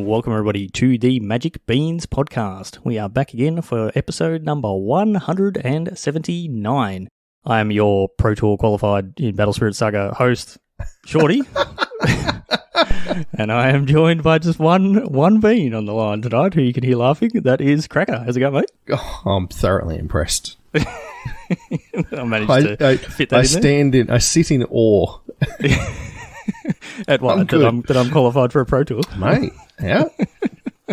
welcome everybody to the Magic Beans podcast. We are back again for episode number 179. I am your Pro Tour qualified in Battle Spirits Saga host, Shorty. And I am joined by just one bean on the line tonight who you can hear laughing. That is Cracker. How's it going, mate? Oh, I'm thoroughly impressed. I managed to fit that in there. I sit in awe. At what? That I'm qualified for a Pro Tour. Mate, yeah.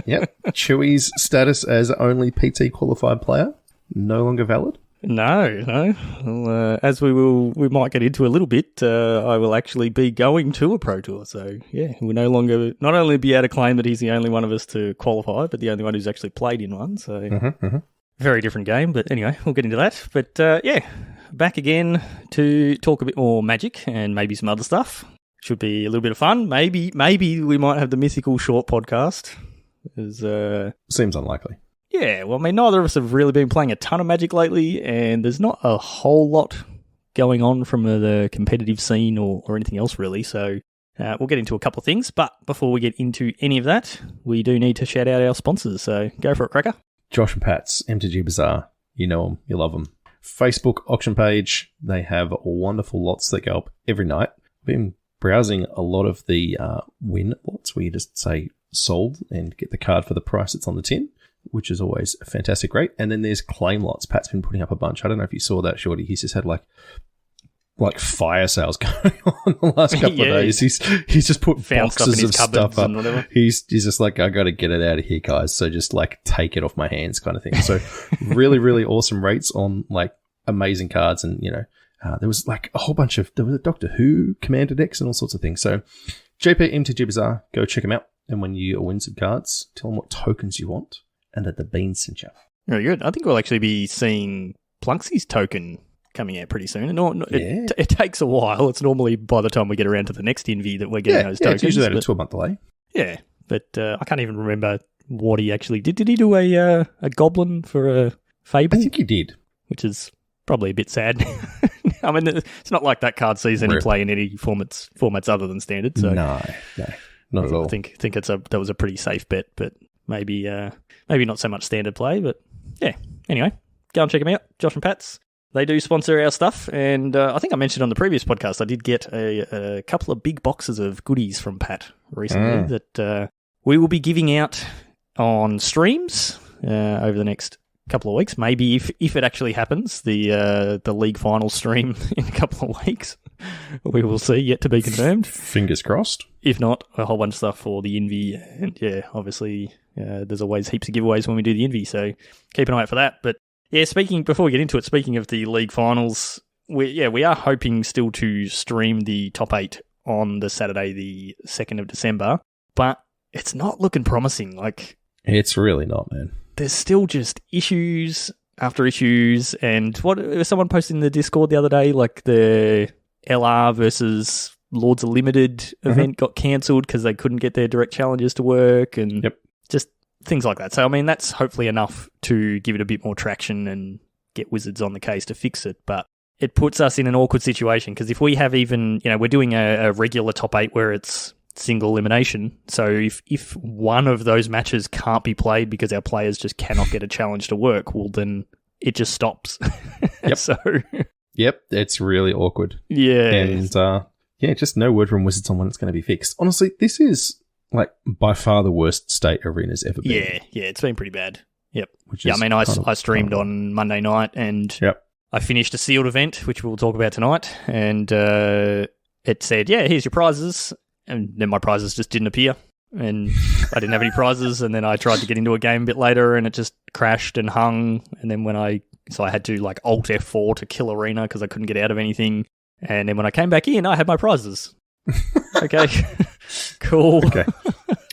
Yep. Chewy's status as only PT qualified player, no longer valid. No. Well, as we might get into a little bit, I will actually be going to a Pro Tour. So, yeah, we'll not only be able to claim that he's the only one of us to qualify, but the only one who's actually played in one. So, very different game. But anyway, we'll get into that. But, yeah, back again to talk a bit more Magic and maybe some other stuff. Should be a little bit of fun. Maybe we might have the mythical short podcast. Seems unlikely. Yeah, well, I mean, neither of us have really been playing a ton of Magic lately, and there's not a whole lot going on from the competitive scene or anything else, really. So we'll get into a couple of things. But before we get into any of that, we do need to shout out our sponsors. So go for it, Cracker. Josh and Pat's, MTG Bazaar. You know them. You love them. Facebook auction page. They have wonderful lots that go up every night. Been browsing a lot of the win lots where you just say sold and get the card for the price it's on the tin, which is always a fantastic rate. And then there's claim lots. Pat's been putting up a bunch. I don't know if you saw that, Shorty. He's just had like fire sales going on the last couple of days. He's just put boxes of stuff up. He's just like, I got to get it out of here, guys. So just like take it off my hands kind of thing. So really, really awesome rates on like amazing cards. And, you know, there was like a whole bunch of, there was a Doctor Who Commander decks and all sorts of things. So JP MTG Bazaar, go check them out. And when you win some cards, tell them what tokens you want and that the beans sent you. Very good. I think we'll actually be seeing Plunksy's token coming out pretty soon. It takes a while. It's normally by the time we get around to the next Envy that we're getting those tokens. It's usually about a 12-month delay. Yeah, but I can't even remember what he actually did. Did he do a Goblin for a Fable? I think he did. Which is probably a bit sad. I mean, it's not like that card sees any play in any formats other than Standard. So no, not at all. I think that was a pretty safe bet, but maybe not so much Standard play. But yeah, anyway, go and check them out. Josh and Pat's. They do sponsor our stuff, and I think I mentioned on the previous podcast I did get a couple of big boxes of goodies from Pat recently that we will be giving out on streams over the next couple of weeks. Maybe if it actually happens, the league final stream in a couple of weeks. We will see, yet to be confirmed. Fingers crossed. If not, a whole bunch of stuff for the Envy, and yeah, obviously there's always heaps of giveaways when we do the Envy, so keep an eye out for that. But yeah, before we get into it, speaking of the league finals, we are hoping still to stream the top 8 on the Saturday, the 2nd of December, but it's not looking promising. Like, it's really not, man. There's still just issues after issues, and what someone posted in the Discord the other day, like the LR versus Lords of Limited event got cancelled because they couldn't get their direct challenges to work, and just things like that. So, I mean, that's hopefully enough to give it a bit more traction and get Wizards on the case to fix it. But it puts us in an awkward situation because if we have even, we're doing a regular top 8 where it's single elimination. So if one of those matches can't be played because our players just cannot get a challenge to work, well, then it just stops. Yep, it's really awkward. Yeah. And just no word from Wizards on when it's going to be fixed. Honestly, this is like by far the worst state Arena's ever been. Yeah, it's been pretty bad. Yep. I mean, I streamed on Monday night and I finished a sealed event, which we'll talk about tonight, and it said, here's your prizes, and then my prizes just didn't appear, and I didn't have any prizes, and then I tried to get into a game a bit later, and it just crashed and hung, and then so I had to like Alt F4 to kill Arena because I couldn't get out of anything, and then when I came back in, I had my prizes. Okay. Cool. Okay.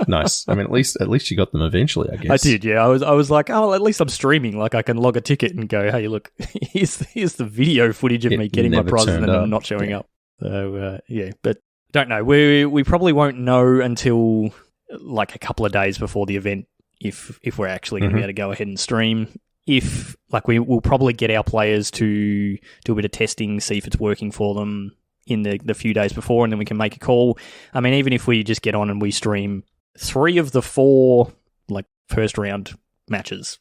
Nice. I mean, at least you got them eventually, I guess. I did, yeah. I was like, oh, at least I'm streaming. Like, I can log a ticket and go, hey, look, here's the video footage of me getting my prizes and then I'm not showing up. So, but don't know. We probably won't know until like a couple of days before the event if we're actually going to be able to go ahead and stream. If, like, we'll probably get our players to do a bit of testing, see if it's working for them in the few days before, and then we can make a call. I mean, even if we just get on and we stream 3 of the 4 like first round matches,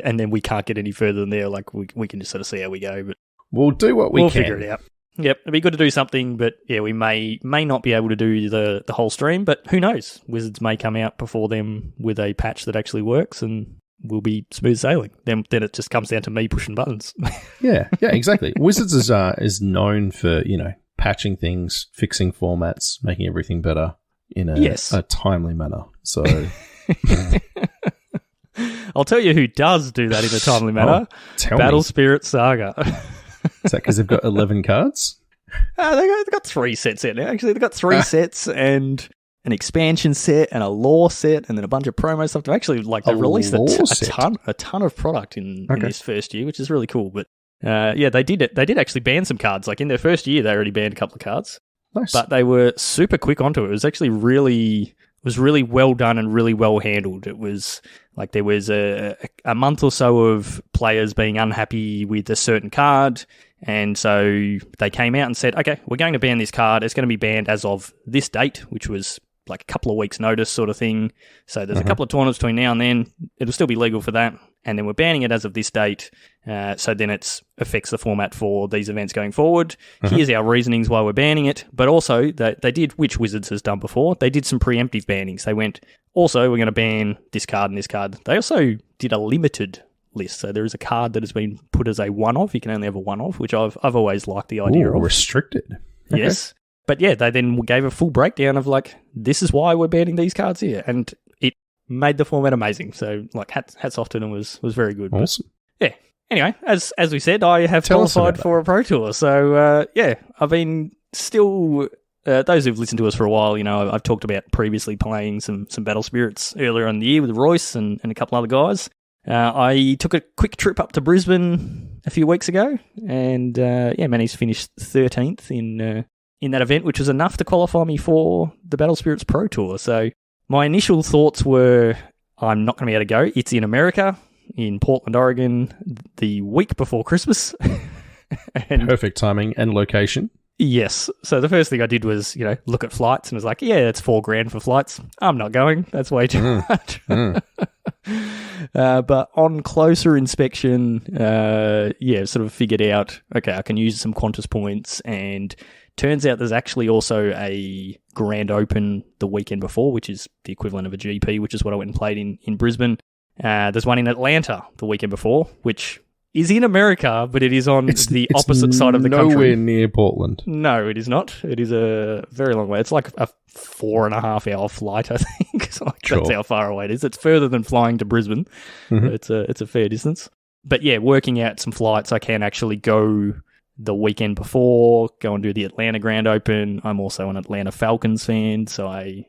and then we can't get any further than there. Like we can just sort of see how we go, but we'll do what we'll figure it out. Yep, it'd be good to do something, but yeah, we may not be able to do the whole stream, but who knows? Wizards may come out before them with a patch that actually works, and we'll be smooth sailing. Then it just comes down to me pushing buttons. yeah, exactly. Wizards is known for, patching things, fixing formats, making everything better in a timely manner. So I'll tell you who does do that in a timely manner. Battle Spirits Saga. Is that because they've got 11 cards? They've got 3 sets in. Actually, they've got 3 sets and an expansion set and a lore set and then a bunch of promo stuff. They've actually they've released a ton of product in this first year, which is really cool. But they did it. They did actually ban some cards. Like in their first year, they already banned a couple of cards. Nice. But they were super quick onto it. It was actually really well done and really well handled. It was like there was a month or so of players being unhappy with a certain card, and so they came out and said, okay, we're going to ban this card. It's going to be banned as of this date, which was like a couple of weeks' notice sort of thing. So there's a couple of tournaments between now and then. It'll still be legal for that. And then we're banning it as of this date. So then it affects the format for these events going forward. Here's our reasonings why we're banning it. But also, they did, which Wizards has done before, they did some preemptive bannings. They went, also, we're going to ban this card and this card. They also did a limited list. So there is a card that has been put as a one-off. You can only have a one-off, which I've always liked the idea of. Restricted. Okay. Yes. But yeah, they then gave a full breakdown of like, this is why we're banning these cards here. And it made the format amazing. So like hats off to them was very good. Awesome. But, yeah. Anyway, as we said, I have qualified for a Pro Tour. So I've been still, those who've listened to us for a while, I've talked about previously playing some Battle Spirits earlier in the year with Royce and a couple other guys. I took a quick trip up to Brisbane a few weeks ago and managed to finish 13th in that event, which was enough to qualify me for the Battle Spirits Pro Tour. So my initial thoughts were, I'm not going to be able to go. It's in America, in Portland, Oregon, the week before Christmas. Perfect timing and location. Yes. So the first thing I did was, look at flights and was like, yeah, it's $4,000 for flights. I'm not going. That's way too much. But on closer inspection, sort of figured out, okay, I can use some Qantas points, and turns out there's actually also a Grand Open the weekend before, which is the equivalent of a GP, which is what I went and played in Brisbane. There's one in Atlanta the weekend before, which is in America, but it is on the opposite side of the country. Nowhere near Portland. No, it is not. It is a very long way. It's like a 4.5 hour flight, I think. So that's how far away it is. It's further than flying to Brisbane. It's a fair distance. But yeah, working out some flights, I can actually go the weekend before, go and do the Atlanta Grand Open. I'm also an Atlanta Falcons fan, so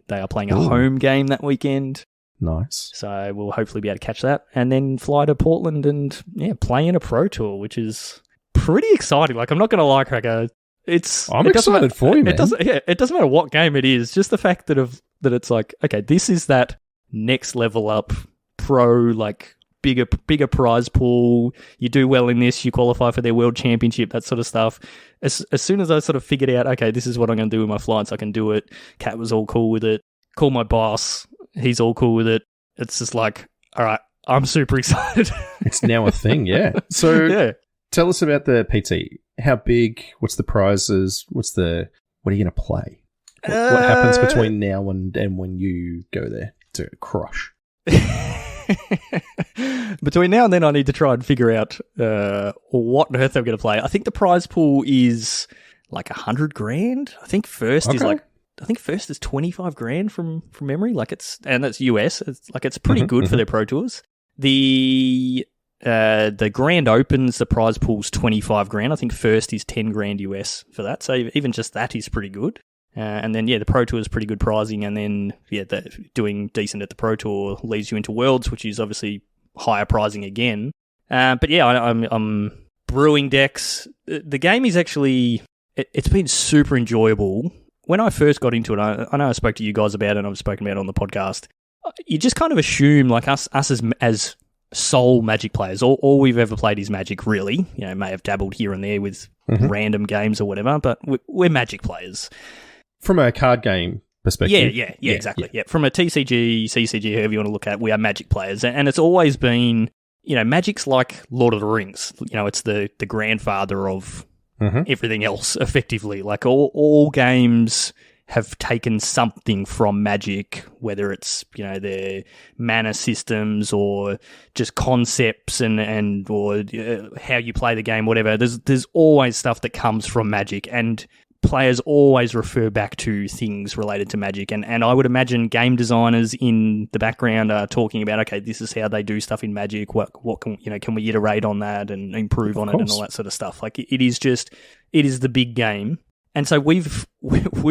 they are playing a home game that weekend. Nice. So we'll hopefully be able to catch that and then fly to Portland and play in a Pro Tour, which is pretty exciting. Like, I'm not going to lie, Cracker. I'm excited for you, man. It doesn't matter what game it is. Just the fact that it's like, okay, this is that next level up pro, like bigger prize pool. You do well in this, you qualify for their world championship, that sort of stuff. As soon as I sort of figured out, okay, this is what I'm going to do with my flights, I can do it. Kat was all cool with it. Call my boss. He's all cool with it. It's just like, all right, I'm super excited. It's now a thing, yeah. So tell us about the PT. How big? What's the prizes? What are you going to play? What happens between now and when you go there to crush? Between now and then, I need to try and figure out what on earth I'm going to play. I think the prize pool is like $100,000. I think first is 25 grand from memory. Like and that's US. It's pretty good for their Pro Tours. The Grand Opens, the prize pool's 25 grand. I think first is 10 grand US for that. So even just that is pretty good. And then, the Pro Tour is pretty good prizing. And then, doing decent at the Pro Tour leads you into Worlds, which is obviously higher prizing again. But I'm brewing decks. The game is actually, it's been super enjoyable. When I first got into it, I know I spoke to you guys about it and I've spoken about it on the podcast. You just kind of assume, like us as sole Magic players, all we've ever played is Magic, really. May have dabbled here and there with random games or whatever, but we're Magic players. From a card game perspective. Yeah, exactly. Yeah. From a TCG, CCG, however you want to look at it, we are Magic players. And it's always been, Magic's like Lord of the Rings. It's the grandfather of everything else, effectively. Like all games have taken something from Magic, whether it's, their mana systems or just concepts and or how you play the game, whatever. There's always stuff that comes from Magic, and players always refer back to things related to Magic. And I would imagine game designers in the background are talking about, okay, this is how they do stuff in Magic. What can we iterate on that and improve on it and all that sort of stuff. Like it is the big game. And so we've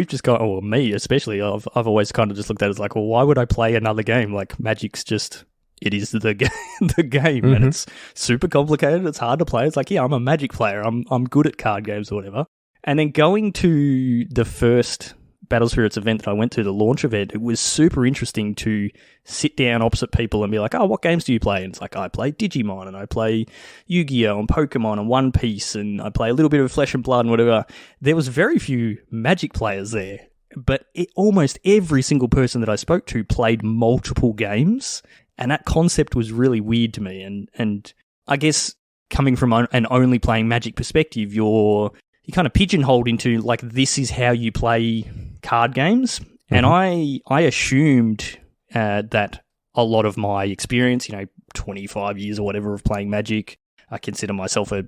just got, or me especially, I've always kind of just looked at it as like, well, why would I play another game? Like Magic's just, it is the game, and it's super complicated. It's hard to play. It's like, yeah, I'm a Magic player. I'm good at card games or whatever. And then going to the first Battle Spirits event that I went to, the launch event, it was super interesting to sit down opposite people and be like, oh, what games do you play? And it's like, I play Digimon, and I play Yu-Gi-Oh! And Pokemon and One Piece, and I play a little bit of Flesh and Blood and whatever. There was very few Magic players there, but almost every single person that I spoke to played multiple games, and that concept was really weird to me. And I guess coming from an only playing Magic perspective, you're kind of pigeonholed into, like, this is how you play card games. And I assumed that a lot of my experience, 25 years or whatever of playing Magic, I consider myself a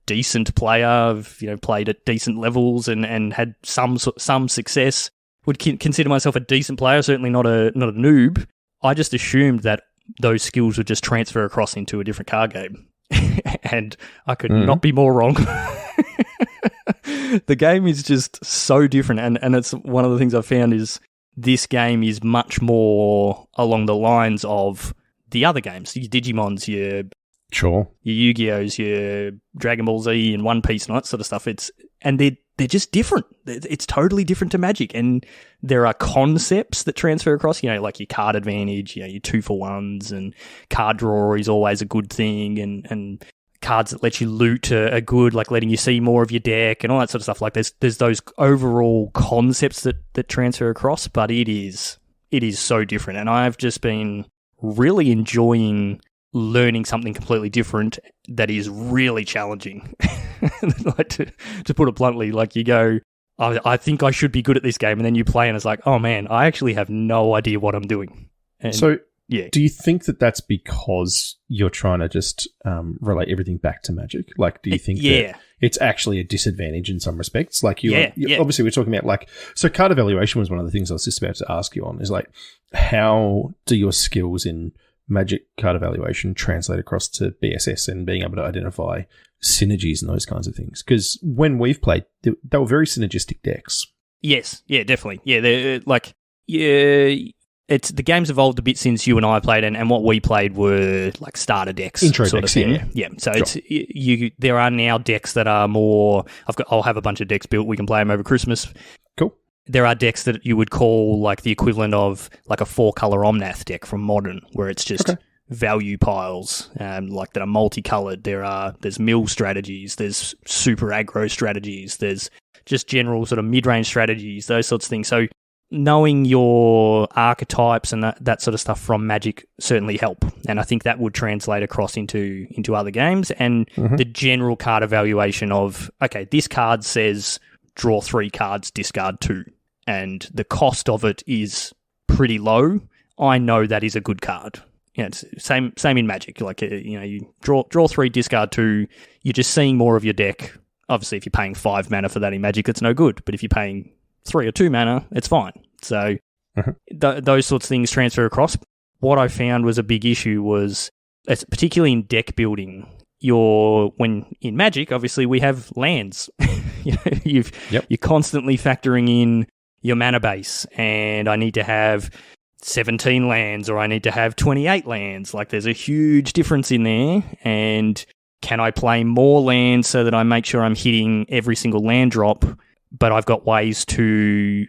decent player. I've, played at decent levels and had some success. Would consider myself a decent player, certainly not a noob. I just assumed that those skills would just transfer across into a different card game. And I could not be more wrong. The game is just so different, and it's one of the things I've found is this game is much more along the lines of the other games, your Digimons, your Yu-Gi-Ohs, your Dragon Ball Z and One Piece and all that sort of stuff. They're just different. It's totally different to Magic, and there are concepts that transfer across, like your card advantage, your 2-for-1s, and card draw is always a good thing, and cards that let you loot are good, like letting you see more of your deck and all that sort of stuff. Like there's those overall concepts that transfer across, but it is so different. And I've just been really enjoying learning something completely different that is really challenging. Like to put it bluntly, like you go, I think I should be good at this game, and then you play and it's like, oh man, I actually have no idea what I'm doing. And yeah. Do you think that that's because you're trying to just relate everything back to Magic? Like, do you think that it's actually a disadvantage in some respects? Like, obviously we're talking about so card evaluation was one of the things I was just about to ask you on, is like, how do your skills in Magic card evaluation translate across to BSS and being able to identify synergies and those kinds of things? Because when we've played, they were very synergistic decks. Yes, yeah, definitely. Yeah, they're like, it's the game's evolved a bit since you and I played, and what we played were like starter decks, intro sort decks, of thing. Yeah. So it's there are now decks that are more. I'll have a bunch of decks built. We can play them over Christmas. Cool. There are decks that you would call like the equivalent of like a 4-color Omnath deck from Modern, where it's just value piles, like that are multicolored. There's mill strategies. There's super aggro strategies. There's just general sort of mid-range strategies. Those sorts of things. So knowing your archetypes and that sort of stuff from Magic certainly help. And I think that would translate across into other games. And the general card evaluation of, okay, this card says draw 3 cards, discard 2. And the cost of it is pretty low. I know that is a good card. It's same in Magic. Like, you draw 3, discard 2. You're just seeing more of your deck. Obviously, if you're paying 5 mana for that in Magic, it's no good. But if you're paying 3 or 2 mana, it's fine. So those sorts of things transfer across. What I found was a big issue was, particularly in deck building, when in Magic, obviously we have lands. You're constantly factoring in your mana base, and I need to have 17 lands, or I need to have 28 lands. Like, there's a huge difference in there, and can I play more lands so that I make sure I'm hitting every single land drop, but I've got ways to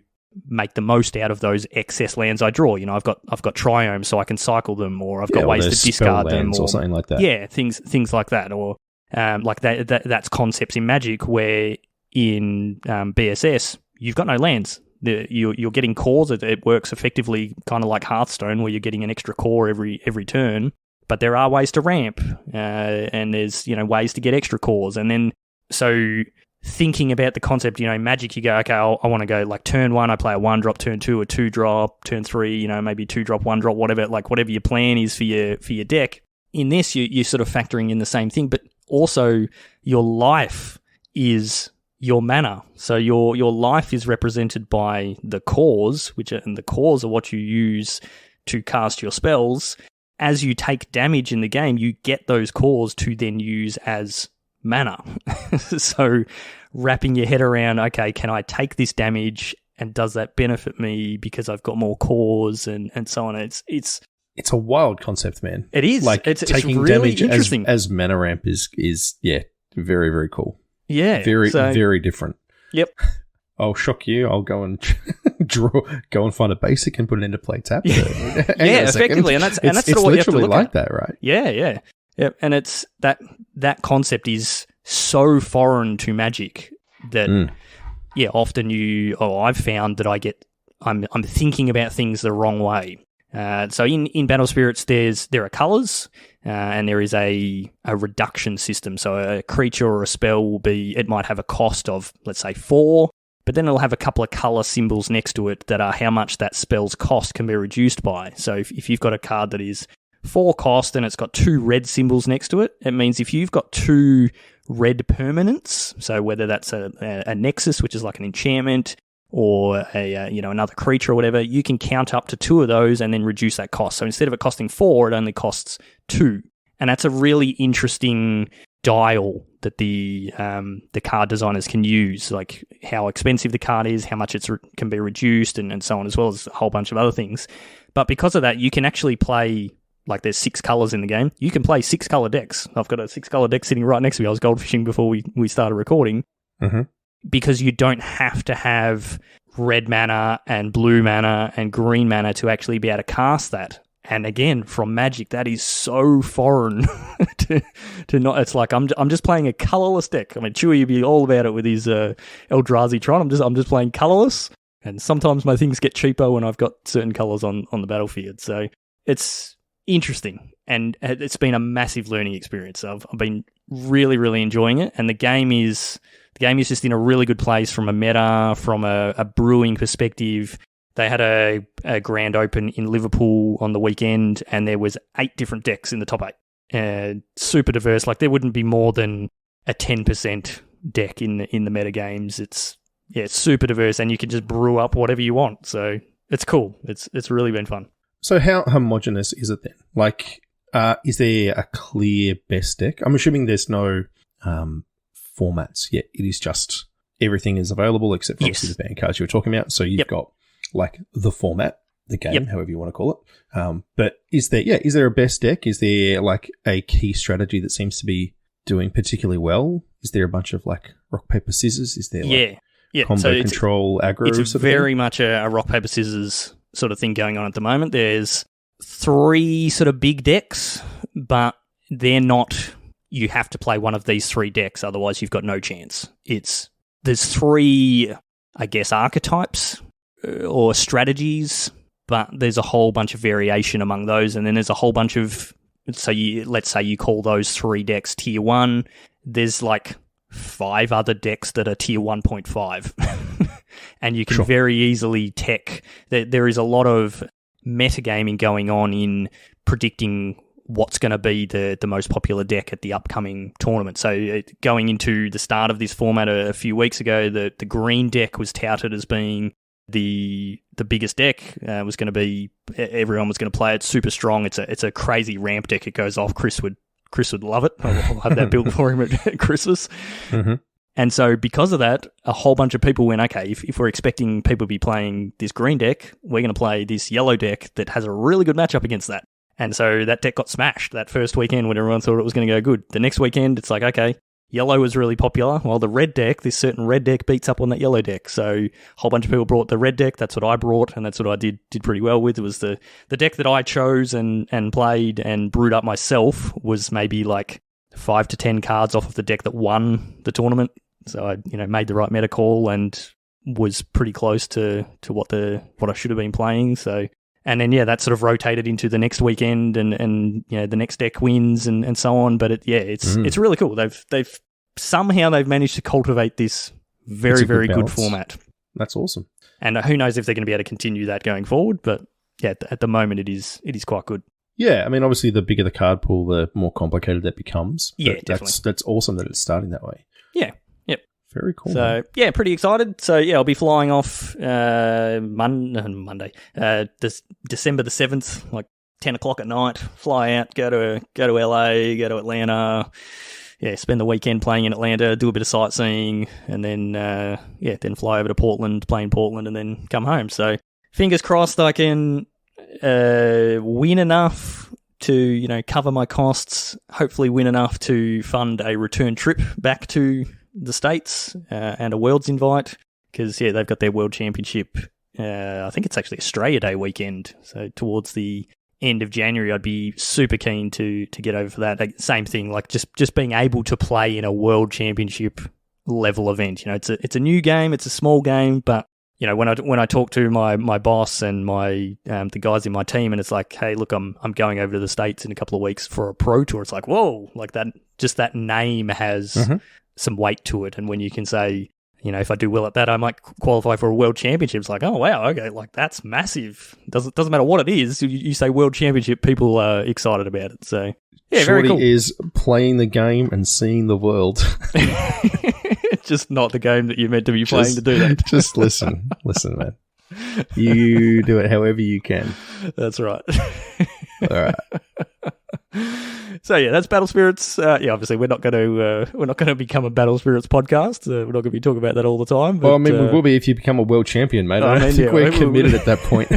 make the most out of those excess lands I draw. I've got triomes, so I can cycle them, or I've got ways to discard them, or something like that. Yeah, things like that, or like that's concepts in Magic where in BSS you've got no lands. You're getting cores. It works effectively kind of like Hearthstone, where you're getting an extra core every turn. But there are ways to ramp, and there's ways to get extra cores. And then so thinking about the concept, Magic, you go, okay, I want to go like turn 1, I play a 1-drop, turn 2 a 2-drop, turn 3, maybe 2-drop, 1-drop, whatever your plan is for your deck. In this, you're sort of factoring in the same thing, but also your life is your mana. So your life is represented by the cores, and the cores are what you use to cast your spells. As you take damage in the game, you get those cores to then use as mana. So wrapping your head around, okay, can I take this damage and does that benefit me because I've got more cores and so on? It's a wild concept, man. It is. Like it's taking really damage interesting. as mana ramp is very, very cool. Yeah. Very different. Yep. I'll shock you. I'll go and go and find a basic and put it into play tap. Yeah, effectively. And that's sort of what you have to look like at. That, right? Yeah. And it's that concept is so foreign to Magic that often I've found that I'm thinking about things the wrong way. So in Battle Spirits, there are colours, and there is a reduction system. So a creature or a spell it might have a cost of, let's say, 4, but then it'll have a couple of colour symbols next to it that are how much that spell's cost can be reduced by. So if you've got a card that is 4 cost and it's got 2 red symbols next to it, it means if you've got 2 red permanents, so whether that's a Nexus, which is like an enchantment, or another creature or whatever, you can count up to 2 of those and then reduce that cost. So instead of it costing 4, it only costs 2. And that's a really interesting dial that the card designers can use, like how expensive the card is, how much it can be reduced, and so on, as well as a whole bunch of other things. But because of that, you can actually play, like there's 6 colours in the game. You can play 6 colour decks. I've got a 6 colour deck sitting right next to me. I was goldfishing before we started recording. Mm-hmm. Because you don't have to have red mana and blue mana and green mana to actually be able to cast that. And again, from Magic, that is so foreign to not. It's like I'm just playing a colorless deck. I mean, Chewy would be all about it with his Eldrazi Tron. I'm just playing colorless, and sometimes my things get cheaper when I've got certain colors on the battlefield. So it's interesting, and it's been a massive learning experience. I've been really, really enjoying it, and the game is just in a really good place from a meta, from a brewing perspective. They had a grand open in Liverpool on the weekend, and there was 8 different decks in the top 8. Super diverse. Like there wouldn't be more than a 10% deck in the meta games. It's super diverse, and you can just brew up whatever you want. So it's cool. It's really been fun. So how homogenous is it then? Like, is there a clear best deck? I'm assuming there's no formats yet. It is just everything is available except for obviously the band cards you were talking about. So you've got like the format, the game, however you want to call it. But is there a best deck? Is there like a key strategy that seems to be doing particularly well? Is there a bunch of like rock, paper, scissors? Is there combo control, aggro? It's very much a rock, paper, scissors sort of thing going on at the moment. There's 3 sort of big decks, but they're not, you have to play one of these 3 decks, otherwise you've got no chance. There's 3, I guess, archetypes or strategies, but there's a whole bunch of variation among those, and then there's a whole bunch of, let's say you call those 3 decks tier 1, there's like 5 other decks that are tier 1.5, and you can very easily tech. There is a lot of metagaming going on in predicting what's going to be the most popular deck at the upcoming tournament. So going into the start of this format a few weeks ago, the green deck was touted as being the biggest deck. Was going to be, everyone was going to play it, super strong. It's a crazy ramp deck. It goes off. Chris would love it. I'll have that built for him at Christmas. Mm-hmm. And so because of that, a whole bunch of people went, okay, if we're expecting people to be playing this green deck, we're going to play this yellow deck that has a really good matchup against that. And so that deck got smashed that first weekend when everyone thought it was going to go good. The next weekend, it's like, okay, yellow was really popular. While the red deck, this certain red deck beats up on that yellow deck. So a whole bunch of people brought the red deck. That's what I brought, and that's what I did pretty well with. It was the deck that I chose and played and brewed up myself was maybe like 5 to 10 cards off of the deck that won the tournament. So I made the right meta call, and was pretty close to what I should have been playing. So, and then that sort of rotated into the next weekend, and the next deck wins and so on. But it's really cool. They've somehow managed to cultivate this very very good format. That's awesome. And who knows if they're going to be able to continue that going forward? But at the moment it is quite good. Yeah, I mean, obviously, the bigger the card pool, the more complicated that becomes. Yeah, but definitely. That's awesome that it's starting that way. Yeah, yep. Very cool. So, man. pretty excited. So, I'll be flying off Monday, December the 7th, like 10 o'clock at night. Fly out, go to LA, go to Atlanta. Yeah, spend the weekend playing in Atlanta, do a bit of sightseeing, and then then fly over to Portland, play in Portland, and then come home. So, fingers crossed I can win enough to cover my costs. Hopefully, win enough to fund a return trip back to the States and a Worlds invite, because they've got their World Championship. I think it's actually Australia Day weekend, so towards the end of January, I'd be super keen to get over for that. Like, same thing, like just being able to play in a World Championship level event. It's a new game, it's a small game, but when I talk to my boss and my the guys in my team, and it's like, hey, look, I'm going over to the States in a couple of weeks for a pro tour. It's like, whoa, like that. Just that name has some weight to it, and when you can say, if I do well at that, I might qualify for a World Championship. It's like, oh wow, okay, like that's massive. Doesn't matter what it is. You say World Championship, people are excited about it. So yeah, Shorty very cool. is playing the game and seeing the world. Just not the game that you're meant to be playing to do that. Just listen, man. You do it however you can. That's right. All right. So that's Battle Spirits. Obviously we're not going to become a Battle Spirits podcast. We're not going to be talking about that all the time. But, well, I mean, we will be if you become a world champion, mate. I don't think we're committed at that point.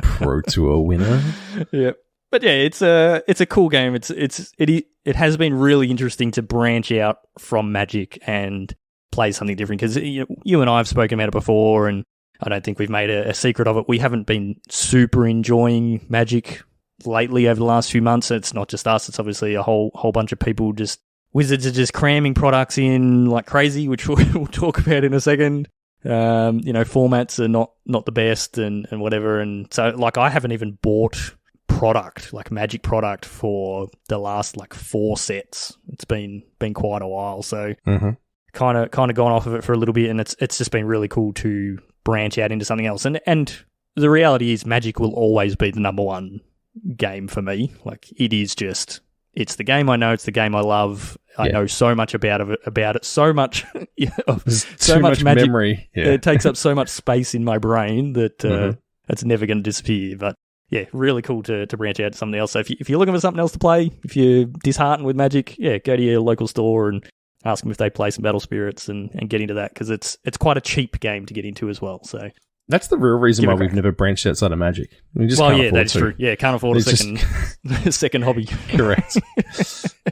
Pro Tour winner. Yeah, but it's a cool game. It has been really interesting to branch out from Magic and play something different, because you and I have spoken about it before, and I don't think we've made a secret of it. We haven't been super enjoying Magic lately over the last few months. It's not just us, it's obviously a whole bunch of people. Just Wizards are just cramming products in like crazy, which we'll talk about in a second. Formats are not the best and whatever, and so like I haven't even bought product, like Magic product, for the last like 4 sets. It's been quite a while, so kind of gone off of it for a little bit, and it's just been really cool to branch out into something else. And the reality is Magic will always be the number one game for me. Like, it's the game I know, it's the game I love. I know so much about it, so much so much Magic memory. Yeah. It takes up so much space in my brain that it's never going to disappear. But yeah, really cool to branch out to something else. So if you're looking for something else to play, if you're disheartened with Magic, go to your local store and ask them if they play some Battle Spirits and get into that, because it's quite a cheap game to get into as well. So that's the real reason why we've never branched outside of Magic. We just can't afford that's to. true. Yeah, can't afford a second hobby. Correct.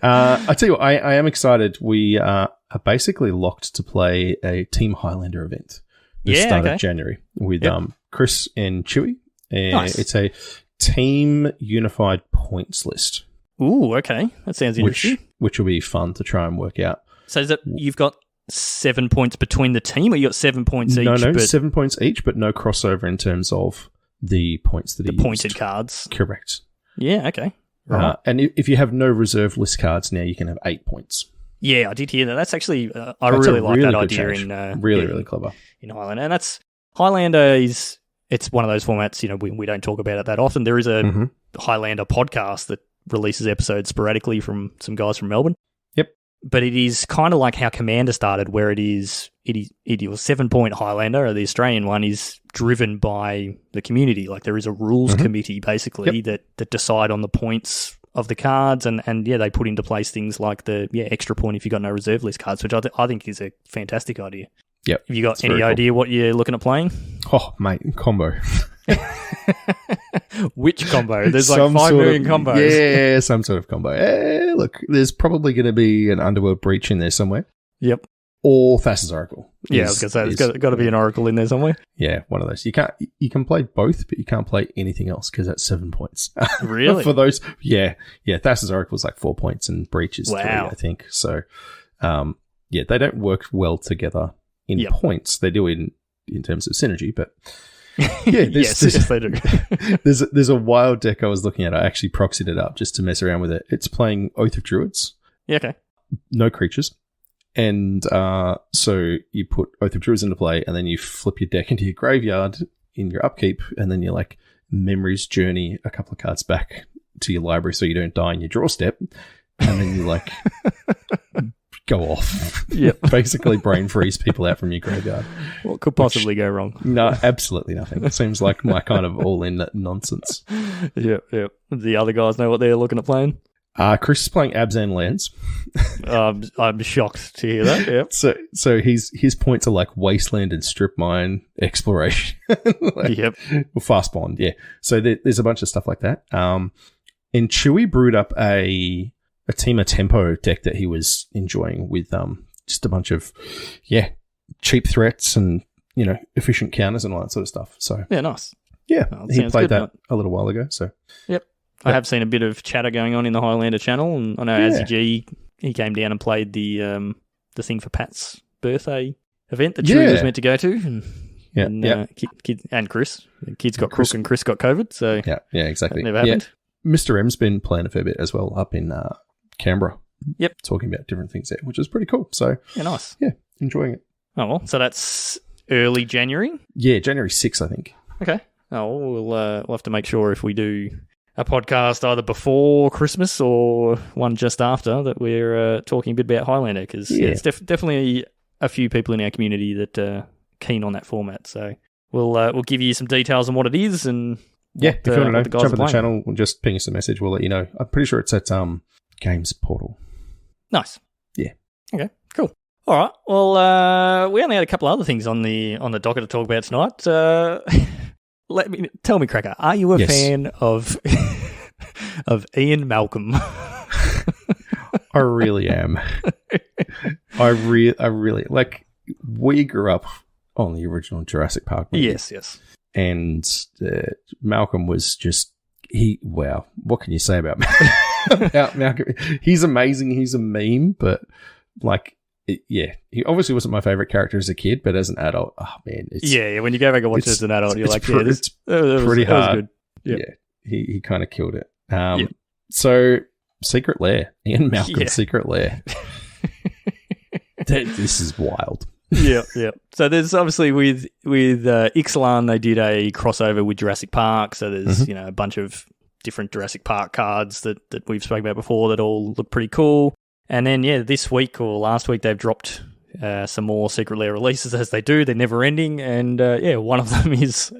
I tell you what, I am excited. We are basically locked to play a Team Highlander event the start of January with Chris and Chewy. And nice. It's a team unified points list. Ooh, okay. That sounds interesting. Which will be fun to try and work out. So is it you've got 7 points between the team, or you got 7 points each? No, 7 points each, but no crossover in terms of the points that are pointed cards. Correct. Yeah, okay. Right. And if you have no reserve list cards now, you can have 8 points. Yeah, I did hear that. That's actually I really like that idea change. in really clever in Highlander. And that's Highlander it's one of those formats, we don't talk about it that often. There is a Highlander podcast that releases episodes sporadically from some guys from Melbourne. Yep. But it is kind of like how Commander started, where it was 7-point Highlander, or the Australian one is driven by the community. Like, there is a rules committee basically that decide on the points of the cards, and they put into place things like the extra point if you got no reserve list cards, which I think is a fantastic idea. Yep. Have you got any idea what you're looking at playing? Oh, mate, combo. Which combo? There's like 5 million combos. Yeah, some sort of combo. Look, there's probably going to be an Underworld Breach in there somewhere. Yep. Or Thassa's Oracle. Yeah, I was going to say, there's got to be an Oracle in there somewhere. Yeah, one of those. You can play both, but you can't play anything else because that's 7 points. Really? For those, yeah. Thassa's Oracle is like 4 points and Breach is 3, I think. So, they don't work well together in Yep. points. They do in terms of synergy, but yes, they do. there's a wild deck I was looking at. I actually proxied it up just to mess around with it. It's playing Oath of Druids. Yeah, okay. No creatures. And so you put Oath of Druids into play, and then you flip your deck into your graveyard in your upkeep, and then you're like Memories Journey a couple of cards back to your library so you don't die in your draw step, and then you like go off. Yep. Basically brain freeze people out from your graveyard. What could possibly go wrong? No, absolutely nothing. It seems like my kind of all-in nonsense. Yep. The other guys know what they're looking at playing? Chris is playing Abzan Lands. I'm shocked to hear that. Yep. So his points are like Wasteland and Strip Mine Exploration. Yep. Fast Bond, yeah. So there's a bunch of stuff like that. And Chewy brewed up a Team Tempo deck that he was enjoying with just a bunch of cheap threats and efficient counters and all that sort of stuff. So yeah, nice. Yeah, he played that mate. a little while ago. So yep. I have seen a bit of chatter going on in the Highlander channel, and I know AZG, he came down and played the thing for Pat's birthday event that Chewy was meant to go to, and Chris. The kids got Crook and Chris got COVID, so yeah, exactly. That never happened. Mr. M's been playing a fair bit as well up in Canberra. Yep, talking about different things there, which is pretty cool. So yeah, nice. Yeah, enjoying it. Oh well, so that's early January. Yeah, January 6th, I think. Okay. Oh, we'll have to make sure if we do a podcast either before Christmas or one just after that we're talking a bit about Highlander, because it's definitely a few people in our community that are keen on that format. So we'll give you some details on what it is and if you want to know, jump in the channel and just ping us a message. We'll let you know. I'm pretty sure it's at Games Portal. Nice. Yeah. Okay. Cool. All right. Well, we only had a couple other things on the docket to talk about tonight. Tell me, Cracker, are you a fan of Ian Malcolm? I really am. I really like. We grew up on the original Jurassic Park movie. Yes. And Malcolm was just wow. What can you say about Malcolm? He's amazing. He's a meme, but like. He obviously wasn't my favorite character as a kid, but as an adult, oh man, when you go back and watch it as an adult, you're like, this pretty hard. Yep. Yeah, he kind of killed it. So Secret Lair, Ian Malcolm's Secret Lair. This is wild. Yeah. So there's obviously with Ixalan, they did a crossover with Jurassic Park. So there's a bunch of different Jurassic Park cards that we've spoken about before that all look pretty cool. And then, this week or last week, they've dropped some more Secret Lair releases, as they do. They're never ending. And, one of them is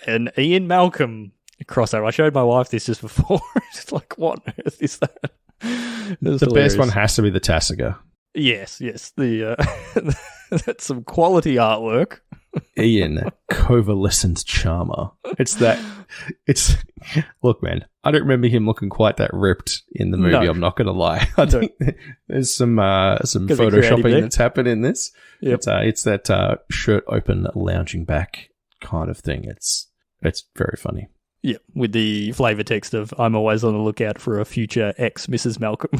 an Ian Malcolm crossover. I showed my wife this just before. She's like, what on earth is that? The best one has to be the Tasiga. Yes. That's some quality artwork. Ian, Convalescent Charmer. Look, man, I don't remember him looking quite that ripped in the movie. No. I'm not going to lie. I think there's some photoshopping that's happened in this. Yep. It's that shirt open, lounging back kind of thing. It's very funny. Yeah, with the flavor text of "I'm always on the lookout for a future ex Mrs. Malcolm."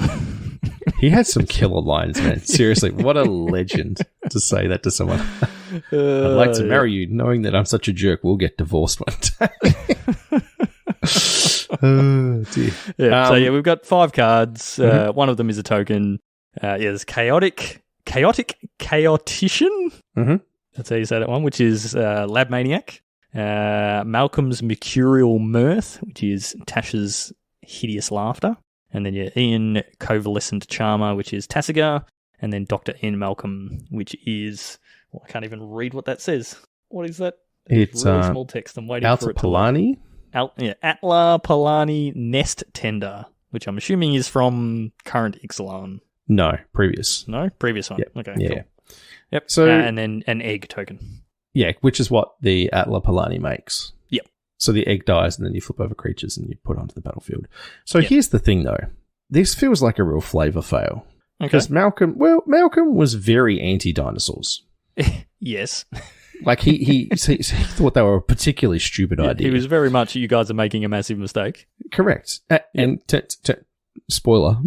He had some killer lines, man. Seriously, what a legend to say that to someone. I'd like to marry you, knowing that I'm such a jerk. We'll get divorced one day. Oh, dear. Yeah, so we've got 5 cards. One of them is a token. There's Chaotician. That's how you say that one, which is Lab Maniac. Malcolm's Mercurial Mirth, which is Tasha's Hideous Laughter. And then Ian Convalescent Charmer, which is Tasiga. And then Dr. Ian Malcolm, which is... I can't even read what that says. What is that? It's really small text. I'm waiting for it. Palani? Atla Palani Nest Tender, which I'm assuming is from current Ixalan. No, previous. No? Previous one. Yep. Okay, yeah. Cool. Yep. So, and then an egg token. Yeah, which is what the Atla Palani makes. Yep. So the egg dies and then you flip over creatures and you put it onto the battlefield. So here's the thing, though. This feels like a real flavor fail. Because Malcolm was very anti-dinosaurs. Yes. Like, he thought they were a particularly stupid idea. He was very much, you guys are making a massive mistake. Correct. And spoiler,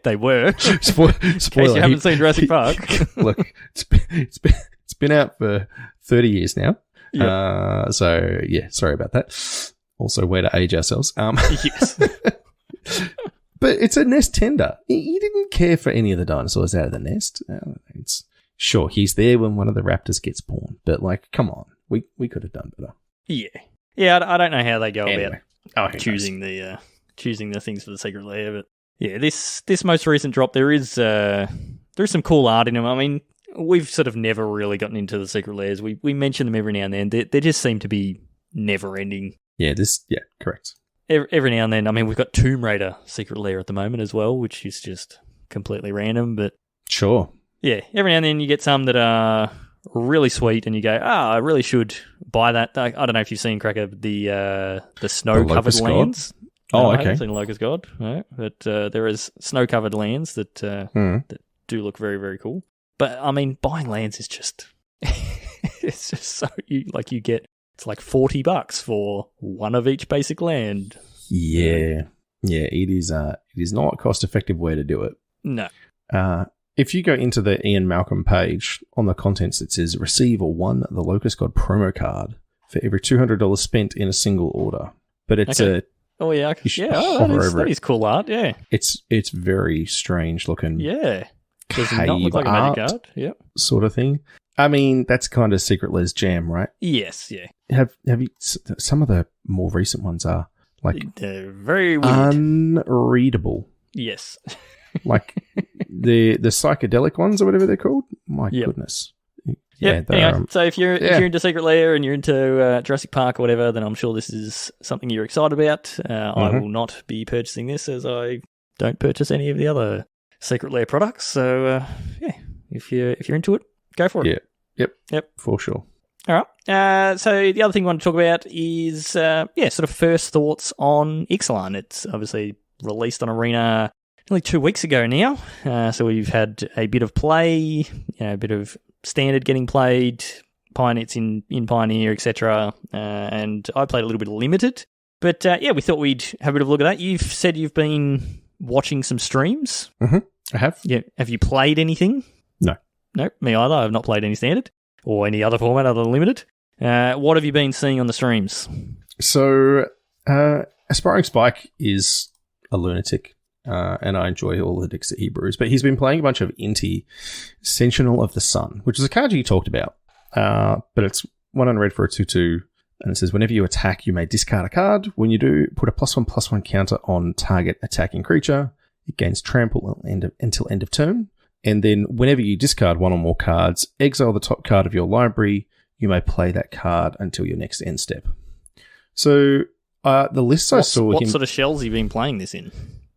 They were. Spoiler. In case you haven't seen Jurassic Park. Look, it's been out for 30 years now. Yep. So yeah, sorry about that. Also, way to age ourselves. Yes. But it's a nest tender. He didn't care for any of the dinosaurs out of the nest. Sure, he's there when one of the raptors gets born, but like, come on, we could have done better. Yeah. I don't know how they go Anyway. about choosing the things for the secret lair, but yeah, this most recent drop there is some cool art in them. I mean, we've sort of never really gotten into the secret lairs. We mention them every now and then. They just seem to be never ending. Yeah, correct. Every now and then, I mean, we've got Tomb Raider secret lair at the moment as well, which is just completely random. But sure, yeah, every now and then you get some that are really sweet, and you go, I really should buy that. I don't know if you've seen, Cracker, the snow-covered lands. Oh, I okay. haven't seen Locust God, no, but there is snow-covered lands that do look very, very cool. But I mean, buying lands is just it's just so you get. It's like $40 for one of each basic land. Yeah, it is not a cost-effective way to do it. No. If you go into the Ian Malcolm page, on the contents it says, receive a The Locust God promo card for every $200 spent in a single order. But it's that is cool art, yeah. It's very strange looking. Yeah. Does not look like a magic card. Yep. Sort of thing. I mean, that's kind of Secret Lair's jam, right? Yes, yeah. Have you? Some of the more recent ones are like they're very weird, unreadable. Yes, like the psychedelic ones or whatever they're called. My goodness. Yeah. Anyway, so if you're into Secret Lair and you're into Jurassic Park or whatever, then I'm sure this is something you're excited about. I will not be purchasing this, as I don't purchase any of the other Secret Lair products. So if you're into it, go for it. Yep, for sure. All right. So the other thing I want to talk about is, sort of first thoughts on Ixalan. It's obviously released on Arena nearly 2 weeks ago now. So we've had a bit of play, a bit of standard getting played, Pioneers in Pioneer, etc. And I played a little bit of limited. But we thought we'd have a bit of a look at that. You've said you've been watching some streams. Mm-hmm. I have. Yeah. Have you played anything? No, me either. I've not played any standard or any other format other than limited. What have you been seeing on the streams? So, Aspiring Spike is a lunatic, and I enjoy all the decks that he brews. But he's been playing a bunch of Inti Sentinel of the Sun, which is a card you talked about. But it's 1 unread for a 2/2, and it says whenever you attack, you may discard a card. When you do, put a +1/+1 counter on target attacking creature. It gains trample until end of turn. And then whenever you discard one or more cards, exile the top card of your library. You may play that card until your next end step. So the lists I saw... What sort of shells have you been playing this in?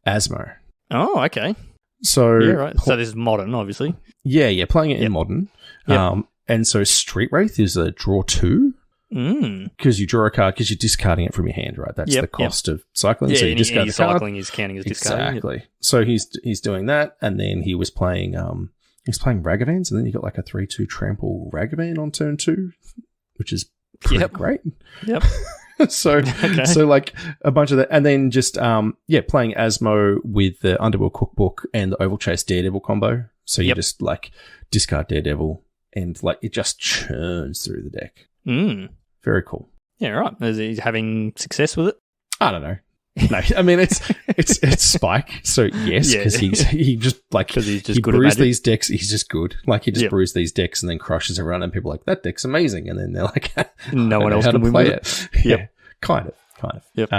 Asmo. Oh, okay. So... Yeah, right. So this is modern, obviously. Yeah, playing it in modern. Yep. And so Street Wraith is a draw 2. Because you draw a card because you're discarding it from your hand, right? That's the cost of cycling. Yeah, so you discard the card. cycling is counting as discarding. Exactly. So he's doing that, and then he was playing Ragavans, and then you got like a 3/2 trample Ragavan on turn 2, which is pretty great. Yep. So like a bunch of that, and then just playing Asmo with the Underworld Cookbook and the Oval Chase Daredevil combo. So you just like discard Daredevil, and like it just churns through the deck. Very cool. Yeah, right. Is he having success with it? I don't know. No, I mean it's Spike. So yes, because he just like he brews these decks. He's just good. Like he just brews these decks and then crushes everyone, and people are like, that deck's amazing, and then they're like, no one else can win with it. Yeah, kind of. Yep.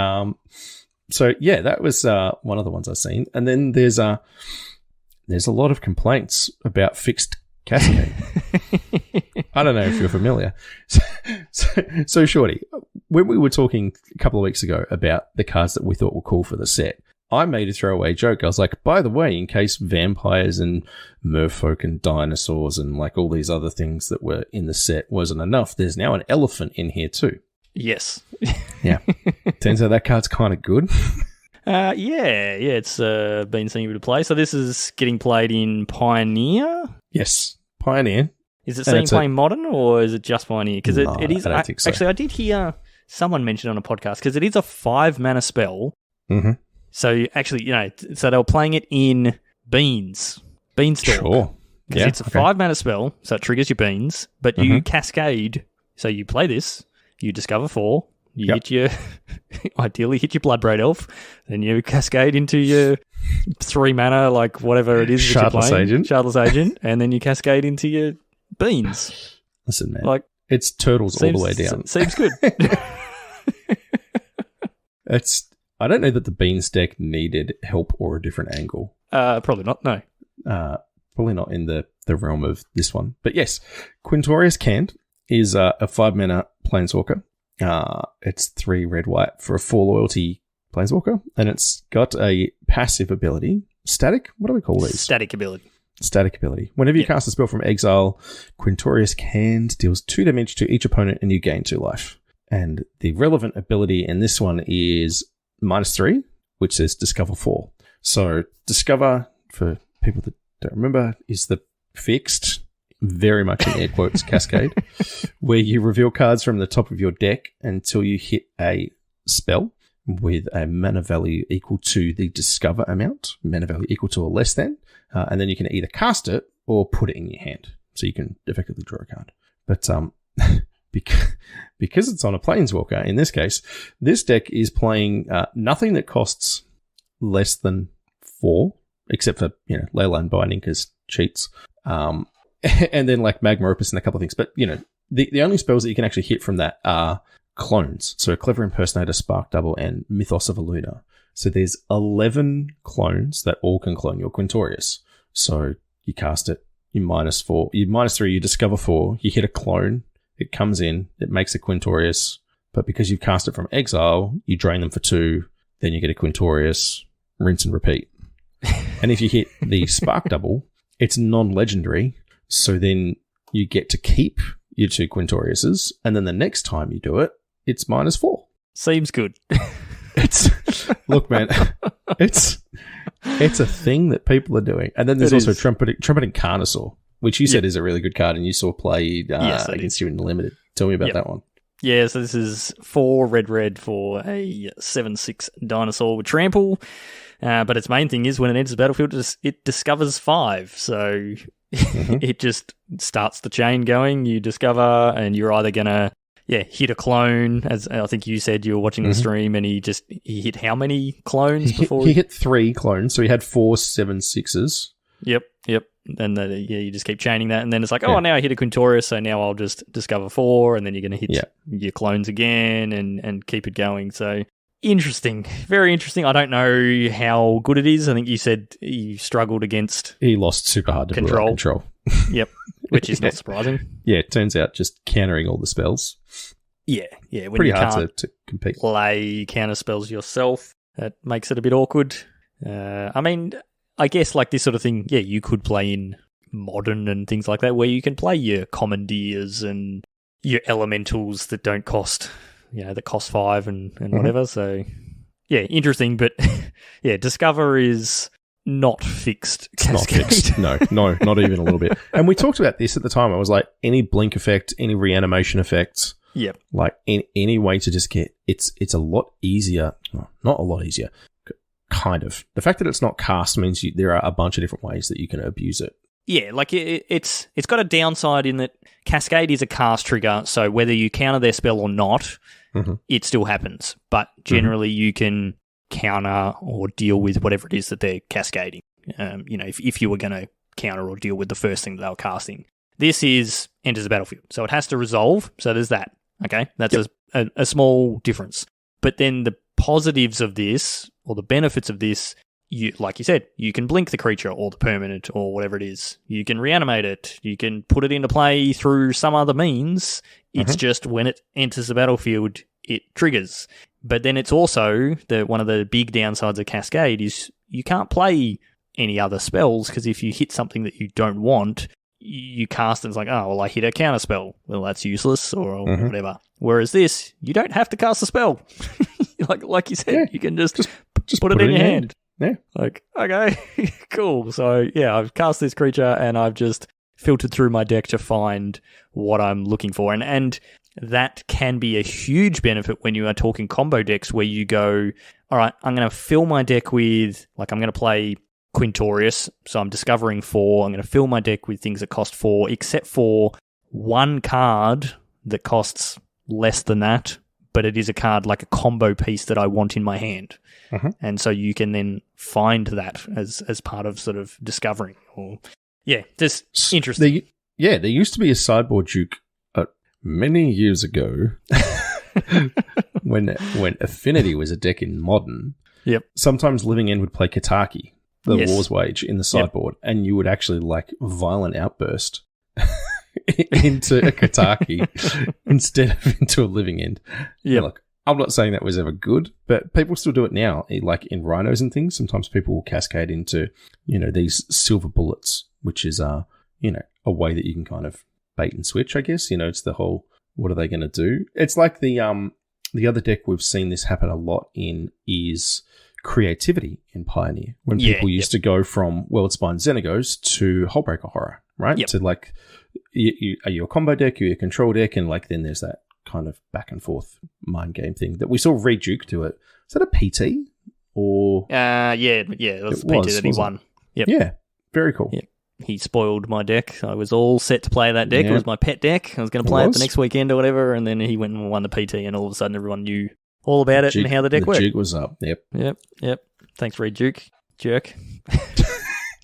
So yeah, that was one of the ones I've seen, and then there's a lot of complaints about fixed Cascade. I don't know if you're familiar. So Shorty, when we were talking a couple of weeks ago about the cards that we thought were cool for the set, I made a throwaway joke. I was like, by the way, in case vampires and merfolk and dinosaurs and like all these other things that were in the set wasn't enough, there's now an elephant in here too. Yes. Yeah. Turns out that card's kind of good. It's been seen a bit of play. So this is getting played in Pioneer? Yes, Pioneer. Is it seen playing Modern, or is it just Pioneer? Because it is... I don't think so. Actually, I did hear someone mention on a podcast, because it is a 5-mana spell, So actually, so they were playing it in Beanstalk. Sure. Because it's a 5-mana spell, so it triggers your beans, but you cascade. So you play this, you discover 4, you hit your, ideally hit your Bloodbraid Elf, then you cascade into your 3-mana, like whatever it is Shardless Agent, and then you cascade into your beans. Listen, man, like it's turtles all the way down. Seems good. I don't know that the beans deck needed help or a different angle. Probably not, no. Probably not in the realm of this one. But yes, Quintorius Canned is a 5-mana Planeswalker. It's 3 red-white for a 4 loyalty Planeswalker, and it's got a passive ability. Static? What do we call these? Static ability. Whenever you cast a spell from exile, Quintorius Canned deals 2 damage to each opponent and you gain 2 life. And the relevant ability in this one is -3, which says Discover 4. So Discover, for people that don't remember, is the fixed, very much in air quotes, Cascade, where you reveal cards from the top of your deck until you hit a spell with a mana value equal to the Discover amount, mana value equal to or less than, and then you can either cast it or put it in your hand, so you can effectively draw a card. But because it's on a Planeswalker, in this case, this deck is playing nothing that costs less than 4, except for, Leyline Binding because cheats. And then like Magma Opus and a couple of things. But, the only spells that you can actually hit from that are clones. So Clever Impersonator, Spark Double, and Mythos of a Luna. So there's 11 clones that all can clone your Quintorius. So you cast it, you -4, you -3, you discover 4, you hit a clone, it comes in, it makes a Quintorius. But because you've cast it from exile, you drain them for 2, then you get a Quintorius, rinse and repeat. And if you hit the Spark Double, it's non-legendary, so then you get to keep your 2 Quintoriuses, and then the next time you do it, it's -4. Seems good. Look, man, it's a thing that people are doing. And then there's also Trumpeting Carnosaur, which you said is a really good card, and you saw played against you in the Limited. Tell me about that one. Yeah, so this is 4 red for a 7/6 dinosaur with trample. But its main thing is when it enters the battlefield, it discovers 5. So it just starts the chain going. You discover, and you're either going to hit a clone, as I think you said you were watching the stream, and he hit how many clones before? He hit 3 clones, so he had 4 7/6s. Yep. And you just keep chaining that, and then it's like, now I hit a Quintorius, so now I'll just discover 4, and then you're going to hit your clones again and keep it going. So interesting, very interesting. I don't know how good it is. I think you said you struggled against. He lost super hard to control. Yep, which is not surprising. Yeah, it turns out just countering all the spells. Yeah. When pretty you hard to compete. Play counter spells yourself, that makes it a bit awkward. I guess like this sort of thing, you could play in Modern and things like that, where you can play your Commandeers and your Elementals that don't cost, that cost 5 and whatever. So, interesting. But, Discover is not fixed. It's not fixed. No, not even a little bit. And we talked about this at the time. I was like, any blink effect, any reanimation effects. Yep. Like, any way to just get... It's a lot easier. Well, not a lot easier. Kind of. The fact that it's not cast means there are a bunch of different ways that you can abuse it. Yeah, like it's got a downside in that Cascade is a cast trigger, so whether you counter their spell or not, it still happens. But generally you can counter or deal with whatever it is that they're cascading. If you were going to counter or deal with the first thing that they were casting. This is enters the battlefield, so it has to resolve, so there's that. Okay, that's a small difference. But then the positives of this, or the benefits of this, like you said, you can blink the creature or the permanent or whatever it is. You can reanimate it. You can put it into play through some other means. It's just when it enters the battlefield, it triggers. But then it's also one of the big downsides of Cascade is you can't play any other spells, because if you hit something that you don't want, you cast and it's like, oh, well, I hit a counter spell. Well, that's useless or whatever. Whereas this, you don't have to cast a spell. like you said, you can just put it in your hand. Yeah. Like, okay, cool. So, I've cast this creature and I've just filtered through my deck to find what I'm looking for. And that can be a huge benefit when you are talking combo decks where you go, all right, I'm going to fill my deck with, like, I'm going to play Quintorius, so I'm discovering 4. I'm going to fill my deck with things that cost 4, except for one card that costs less than that, but it is a card like a combo piece that I want in my hand. And so you can then find that as part of sort of discovering. Or just interesting. There used to be a sideboard Duke many years ago when Affinity was a deck in Modern. Yep. Sometimes Living End would play Kataki, the War's Wage, in the sideboard, and you would actually like violent outburst into a Kataki instead of into a Living End. Yeah. Look, I'm not saying that was ever good, but people still do it now. Like in Rhinos and things, sometimes people will cascade into, these silver bullets, which is, a way that you can kind of bait and switch, I guess. It's the whole, what are they going to do? It's like the other deck we've seen this happen a lot in is Creativity in Pioneer, when people used to go from Worldspine Xenagos to Hullbreaker Horror, right? Yep. To like, are you a combo deck, are you a control deck? And like, then there's that kind of back and forth mind game thing that we saw Reed Duke do it. Is that a PT or? It was PT that he won. Yep. Yeah, very cool. Yep. He spoiled my deck. I was all set to play that deck. It was my pet deck. I was going to play it the next weekend or whatever, and then he went and won the PT, and all of a sudden everyone knew all about it and how the deck worked. The jig was up. Yep. Thanks, Reed Duke. Jerk.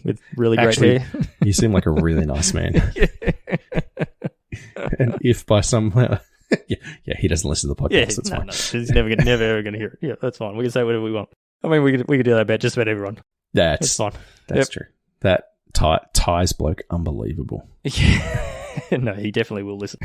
With really great hair. You seem like a really nice man. And if by some... he doesn't listen to the podcast. That's fine. No, he's never ever going to hear it. Yeah, that's fine. We can say whatever we want. I mean, we could do that about just about everyone. That's fine. That's true. That Ty's bloke, unbelievable. Yeah. No, he definitely will listen.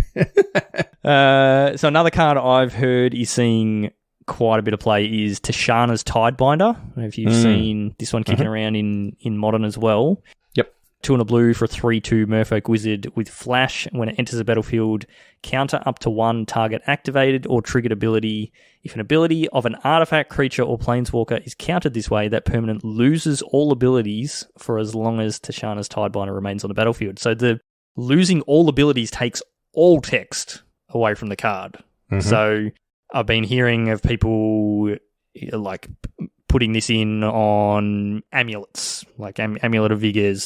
So another card I've heard is seeing quite a bit of play is Tashana's Tidebinder. I don't know if you've seen this one kicking around in Modern as well. Yep. 2 and a blue for a 3/2 Merfolk Wizard with Flash. When it enters the battlefield, counter up to 1 target activated or triggered ability. If an ability of an artifact, creature, or planeswalker is countered this way, that permanent loses all abilities for as long as Tashana's Tidebinder remains on the battlefield. So the losing all abilities takes all text away from the card. So I've been hearing of people like putting this in on amulets, like Amulet of Vigors,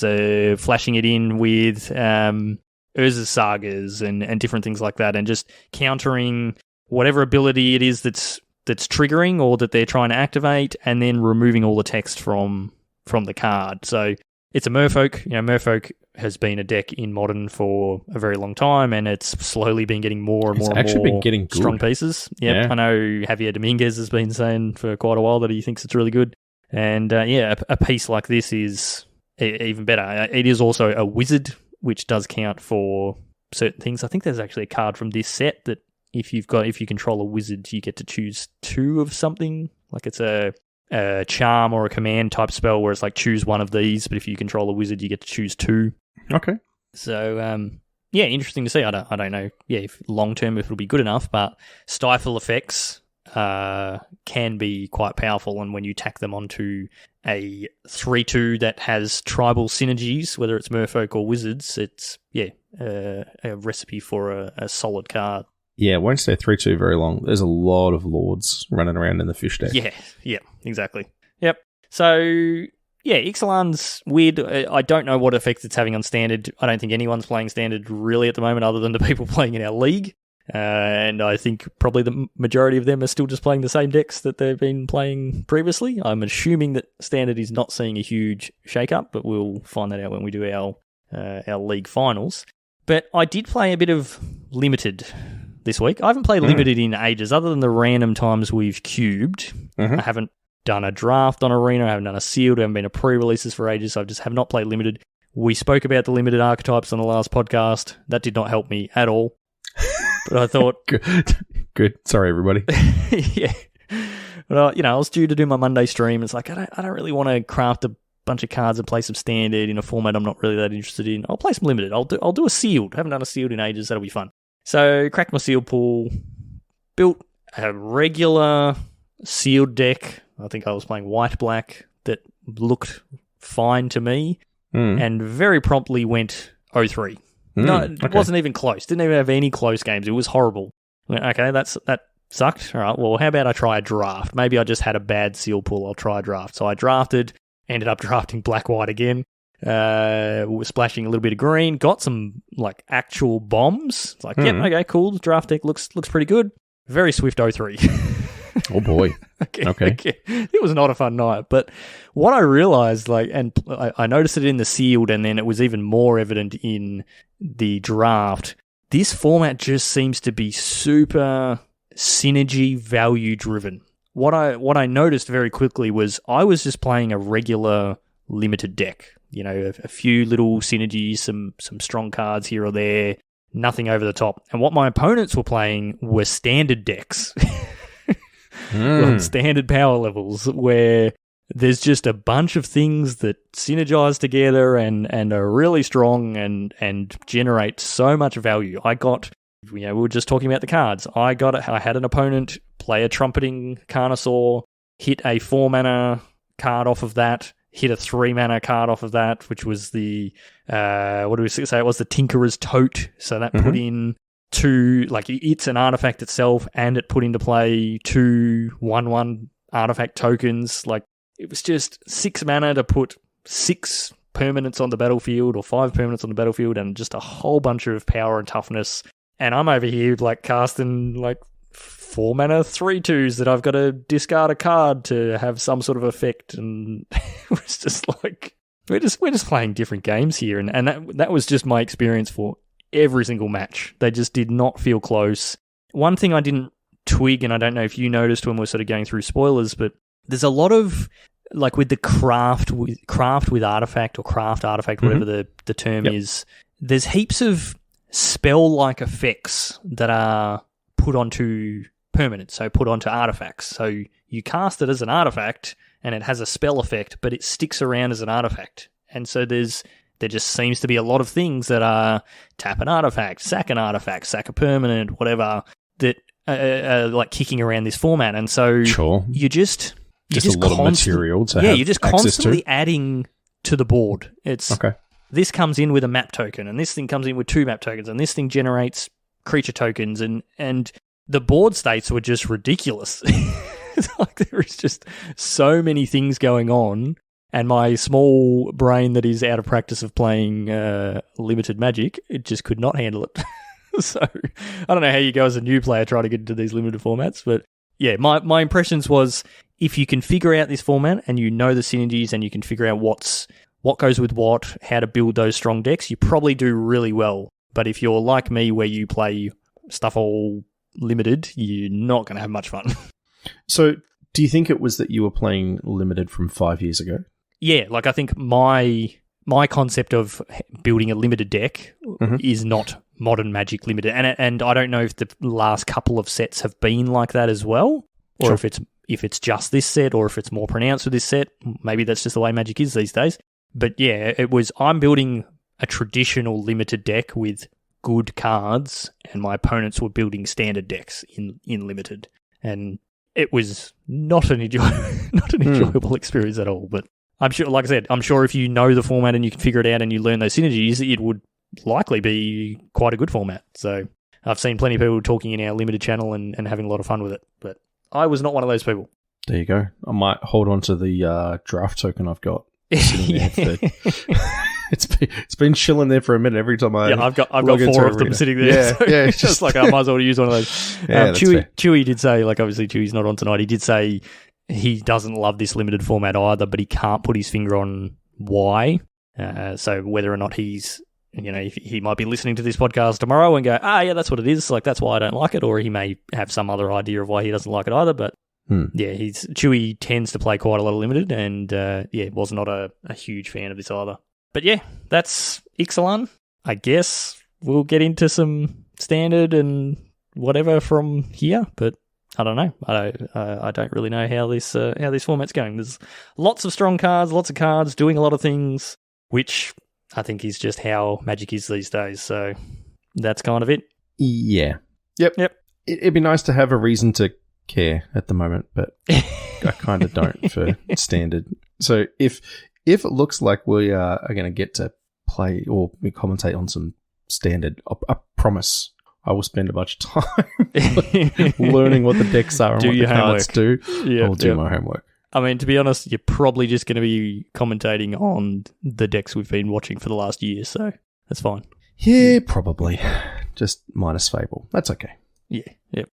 flashing it in with Urza's Sagas and different things like that, and just countering whatever ability it is that's triggering or that they're trying to activate, and then removing all the text from the card. So it's a Merfolk. Merfolk has been a deck in Modern for a very long time, and it's slowly been getting more and more been getting good. Strong pieces. Yep. Yeah. I know Javier Dominguez has been saying for quite a while that he thinks it's really good. And a piece like this is even better. It is also a wizard, which does count for certain things. I think there's actually a card from this set that if you control a wizard, you get to choose 2 of something. Like it's a charm or a command type spell where it's like choose one of these, but if you control a wizard, you get to choose 2. Okay. So, interesting to see. I don't know. Yeah, if long term if it'll be good enough, but stifle effects can be quite powerful, and when you tack them onto a 3/2 that has tribal synergies, whether it's Merfolk or Wizards, it's a recipe for a solid card. Yeah, it won't stay 3/2 very long. There's a lot of lords running around in the fish deck. Yeah, exactly. Yep. So, Ixalan's weird. I don't know what effects it's having on Standard. I don't think anyone's playing Standard really at the moment other than the people playing in our league. And I think probably the majority of them are still just playing the same decks that they've been playing previously. I'm assuming that Standard is not seeing a huge shake-up, but we'll find that out when we do our league finals. But I did play a bit of Limited this week. I haven't played Limited in ages, other than the random times we've cubed. I haven't done a draft on Arena, I haven't done a sealed, I haven't been to pre-releases for ages, so I just have not played Limited. We spoke about the Limited archetypes on the last podcast. That did not help me at all. But I thought... Good. Sorry, everybody. Yeah. But, I was due to do my Monday stream. It's like, I don't really want to craft a bunch of cards and play some Standard in a format I'm not really that interested in. I'll play some Limited. I'll do a sealed. I haven't done a sealed in ages. That'll be fun. So, cracked my sealed pool, built a regular sealed deck. I think I was playing white-black that looked fine to me, and very promptly went 0-3. No, it wasn't even close. Didn't even have any close games. It was horrible. Okay, that sucked. All right, well, how about I try a draft? Maybe I just had a bad seal pull. I'll try a draft. So I drafted, ended up drafting black-white again. Was splashing a little bit of green. Got some like actual bombs. It's like, yep, okay, cool. The draft deck looks pretty good. Very swift 0-3. Oh boy. Okay. It was not a fun night. But what I realized, and I noticed it in the sealed, and then it was even more evident in the draft. This format just seems to be super synergy value driven. What I noticed very quickly was I was just playing a regular limited deck. A few little synergies, some strong cards here or there, nothing over the top. And what my opponents were playing were standard decks. Standard power levels where there's just a bunch of things that synergize together and are really strong and generate so much value. We were just talking about the cards. I had an opponent play a Trumpeting Carnosaur, hit a 4-mana card off of that, hit a 3-mana card off of that, which was the, what do we say? It was the Tinkerer's Tote. So that put in 2, it's an artifact itself, and it put into play 2 1/1 artifact tokens. It was just 6 mana to put 6 permanents on the battlefield or 5 permanents on the battlefield, and just a whole bunch of power and toughness. And I'm over here casting 4 mana 3/2s that I've got to discard a card to have some sort of effect, and it was just we're just playing different games here, and that was just my experience for every single match. They just did not feel close. One thing I didn't twig, and I don't know if you noticed when we're sort of going through spoilers, but there's a lot of with the craft with artifact or craft artifact, whatever the term is. There's heaps of spell-like effects that are put onto permanents, so put onto artifacts. So you cast it as an artifact, and it has a spell effect, but it sticks around as an artifact. And so there just seems to be a lot of things that are tap an artifact, sack a permanent, whatever, that are kicking around this format. And so you just a lot of material to have. You're just constantly adding to the board. It's okay. This comes in with a map token, and this thing comes in with 2 map tokens, and this thing generates creature tokens, and the board states were just ridiculous. There is just so many things going on, and my small brain that is out of practice of playing limited Magic, it just could not handle it. So I don't know how you go as a new player trying to get into these limited formats, but yeah, my impressions was if you can figure out this format and you know the synergies and you can figure out what goes with what, how to build those strong decks, you probably do really well. But if you're like me where you play stuff all limited, you're not going to have much fun. So do you think it was that you were playing limited from 5 years ago? Yeah, I think my concept of building a limited deck is not modern Magic limited. And I don't know if the last couple of sets have been like that as well, or if it's just this set, or if it's more pronounced with this set. Maybe that's just the way Magic is these days. But yeah, I'm building a traditional limited deck with good cards, and my opponents were building standard decks in limited. And it was not an enjoyable experience at all. But I'm sure, like I said, if you know the format and you can figure it out and you learn those synergies, it would likely be quite a good format. So I've seen plenty of people talking in our limited channel and having a lot of fun with it. But I was not one of those people. There you go. I might hold on to the draft token I've got. It's been chilling there for a minute every time I've got 4 of them sitting there. Yeah, it's just I might as well use one of those. Chewy did say, obviously Chewy's not on tonight. He did say he doesn't love this limited format either, but he can't put his finger on why. So whether or not he's, he might be listening to this podcast tomorrow and go, yeah, that's what it is. That's why I don't like it, or he may have some other idea of why he doesn't like it either. But yeah, Chewy tends to play quite a lot of limited, and was not a huge fan of this either. But yeah, that's Ixalan. I guess we'll get into some standard and whatever from here, but I don't know. I don't really know how this format's going. There's lots of strong cards, lots of cards doing a lot of things, which I think is just how Magic is these days. So that's kind of it. Yeah. Yep. It'd be nice to have a reason to care at the moment, but I kind of don't for standard. So if it looks like we are going to get to play or we commentate on some standard, I promise I will spend a bunch of time learning what the decks are and Do what the your cards do. Yeah, I'll do my homework. I mean, to be honest, you're probably just going to be commentating on the decks we've been watching for the last year, so that's fine. Yeah, probably. Just minus Fable. That's okay. Yeah, yep.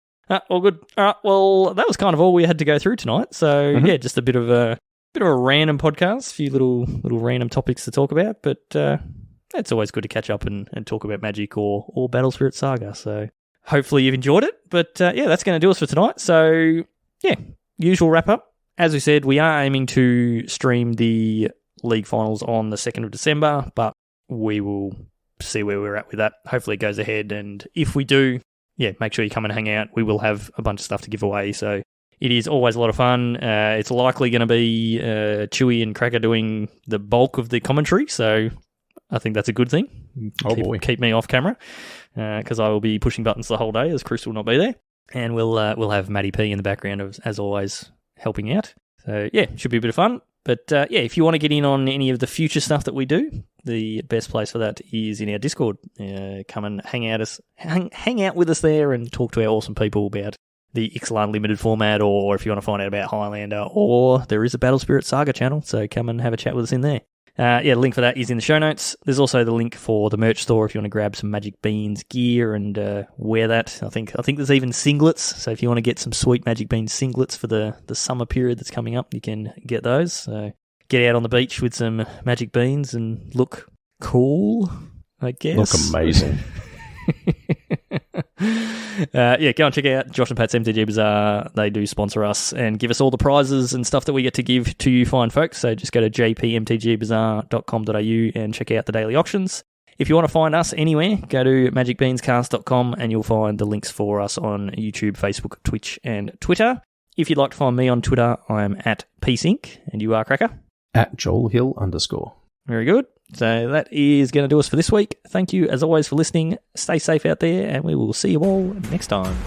All good. All right, well, that was kind of all we had to go through tonight. So, yeah, just a bit of a random podcast, a few little random topics to talk about, but it's always good to catch up and talk about Magic or Battle Spirits Saga. So hopefully you've enjoyed it. But yeah, that's going to do us for tonight. So yeah, usual wrap up. As we said, we are aiming to stream the league finals on the 2nd of December, but we will see where we're at with that. Hopefully it goes ahead. And if we do, yeah, make sure you come and hang out. We will have a bunch of stuff to give away. So it is always a lot of fun. It's likely going to be Chewy and Cracker doing the bulk of the commentary. So I think that's a good thing. Keep me off camera because I will be pushing buttons the whole day as Chris will not be there. And we'll have Matty P in the background as always helping out. So yeah, should be a bit of fun. But yeah, if you want to get in on any of the future stuff that we do, the best place for that is in our Discord. Come and hang out with us there and talk to our awesome people about the Ixalan limited format, or if you want to find out about Highlander, or there is a Battle Spirits Saga channel, so come and have a chat with us in there. Yeah, the link for that is in the show notes. There's also the link for the merch store if you want to grab some Magic Beans gear and wear that. I think there's even singlets, so if you want to get some sweet Magic Beans singlets for the summer period that's coming up, you can get those. So get out on the beach with some Magic Beans and look cool, I guess. Look amazing. Yeah, go and check out Josh and Pat's MTG Bazaar. They do sponsor us and give us all the prizes and stuff that we get to give to you fine folks. So just go to jpmtgbazaar.com.au and check out the daily auctions. If you want to find us anywhere, go to magicbeanscast.com and you'll find the links for us on YouTube, Facebook, Twitch, and Twitter. If you'd like to find me on Twitter, I am at PeaceInc, and you are, Cracker? At JoelHill_. Very good. So that is going to do us for this week. Thank you, as always, for listening. Stay safe out there, and we will see you all next time.